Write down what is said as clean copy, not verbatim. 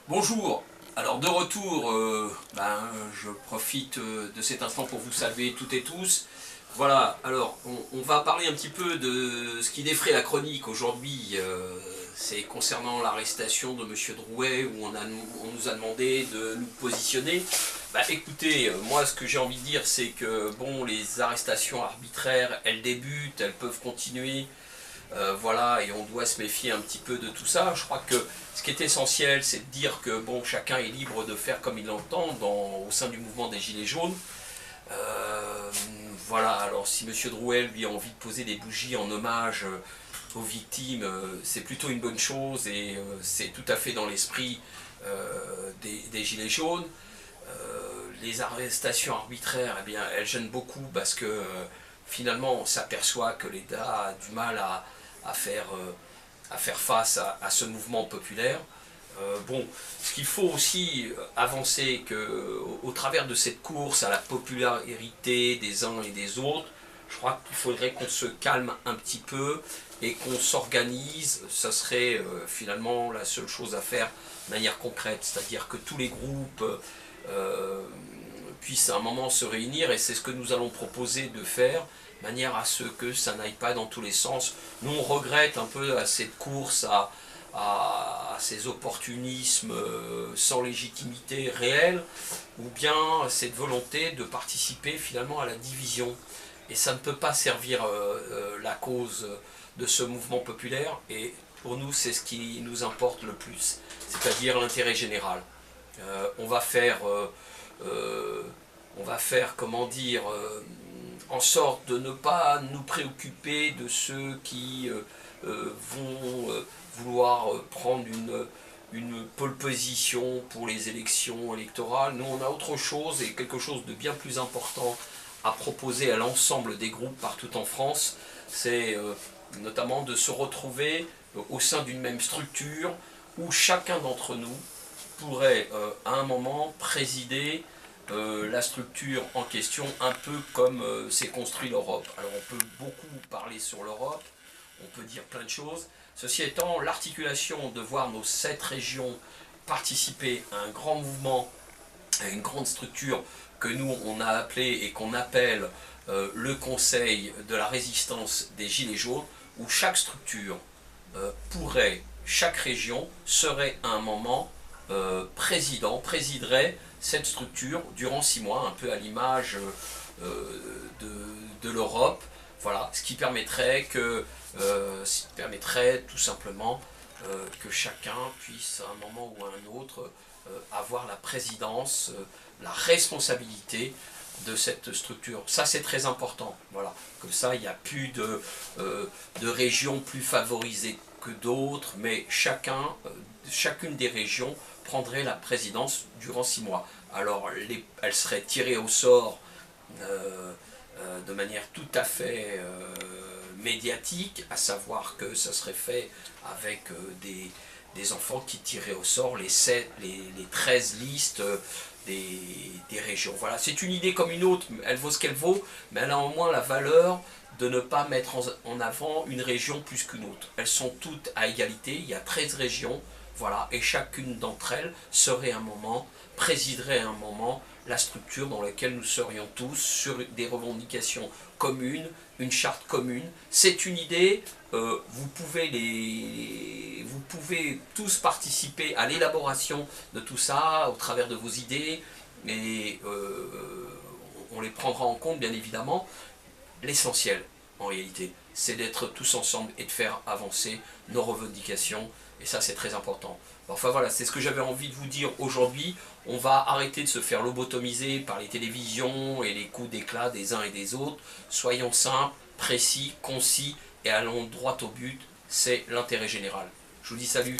Bonjour, alors de retour, je profite de cet instant pour vous saluer toutes et tous. Voilà, alors on va parler un petit peu de ce qui défraie la chronique aujourd'hui. C'est concernant l'arrestation de Monsieur Drouet où on nous a demandé de nous positionner. Écoutez, moi ce que j'ai envie de dire c'est que bon, les arrestations arbitraires, elles débutent, elles peuvent continuer. Voilà, et on doit se méfier un petit peu de tout ça. Je crois que ce qui est essentiel, c'est de dire que bon, chacun est libre de faire comme il l'entend au sein du mouvement des Gilets jaunes. Euh, voilà, alors si M. Drouet lui a envie de poser des bougies en hommage aux victimes, c'est plutôt une bonne chose et c'est tout à fait dans l'esprit des Gilets jaunes. Les arrestations arbitraires, eh bien, elles gênent beaucoup parce que finalement on s'aperçoit que l'État a du mal à faire face à ce mouvement populaire. Bon, ce qu'il faut aussi avancer, au travers de cette course à la popularité des uns et des autres, je crois qu'il faudrait qu'on se calme un petit peu et qu'on s'organise. Ça serait finalement la seule chose à faire de manière concrète, c'est-à-dire que tous les groupes puissent à un moment se réunir, et c'est ce que nous allons proposer de faire, de manière à ce que ça n'aille pas dans tous les sens. Nous on regrette un peu cette course à ces opportunismes sans légitimité réelle, ou bien cette volonté de participer finalement à la division. Et ça ne peut pas servir la cause de ce mouvement populaire, et pour nous c'est ce qui nous importe le plus, c'est-à-dire l'intérêt général. On va faire, comment dire, en sorte de ne pas nous préoccuper de ceux qui vont vouloir prendre une pole position pour les élections électorales. Nous, on a autre chose et quelque chose de bien plus important à proposer à l'ensemble des groupes partout en France. C'est notamment de se retrouver au sein d'une même structure où chacun d'entre nous pourrait à un moment présider la structure en question, un peu comme s'est construit l'Europe. Alors on peut beaucoup parler sur l'Europe, on peut dire plein de choses. Ceci étant, l'articulation de voir nos 7 régions participer à un grand mouvement, à une grande structure que nous on a appelé et qu'on appelle le Conseil de la résistance des Gilets jaunes, où chaque structure chaque région serait à un moment présiderait cette structure durant 6 mois, un peu à l'image de l'Europe. Voilà, ce qui permettrait tout simplement que chacun puisse à un moment ou à un autre avoir la présidence, la responsabilité de cette structure. Ça c'est très important. Voilà. Comme ça il n'y a plus de régions plus favorisées que d'autres, mais chacune des régions prendrait la présidence durant 6 mois. Alors elle serait tirée au sort de manière tout à fait médiatique, à savoir que ça serait fait avec des enfants qui tiraient au sort les 13 listes des régions. Voilà, c'est une idée comme une autre, elle vaut ce qu'elle vaut, mais elle a au moins la valeur de ne pas mettre en avant une région plus qu'une autre. Elles sont toutes à égalité, il y a 13 régions, voilà, et chacune d'entre elles présiderait un moment la structure dans laquelle nous serions tous sur des revendications communes, une charte commune. C'est une idée, vous pouvez tous participer à l'élaboration de tout ça au travers de vos idées, et on les prendra en compte bien évidemment. L'essentiel, en réalité, c'est d'être tous ensemble et de faire avancer nos revendications, et ça c'est très important. Enfin voilà, c'est ce que j'avais envie de vous dire aujourd'hui. On va arrêter de se faire lobotomiser par les télévisions et les coups d'éclat des uns et des autres. Soyons simples, précis, concis et allons droit au but, c'est l'intérêt général. Je vous dis salut.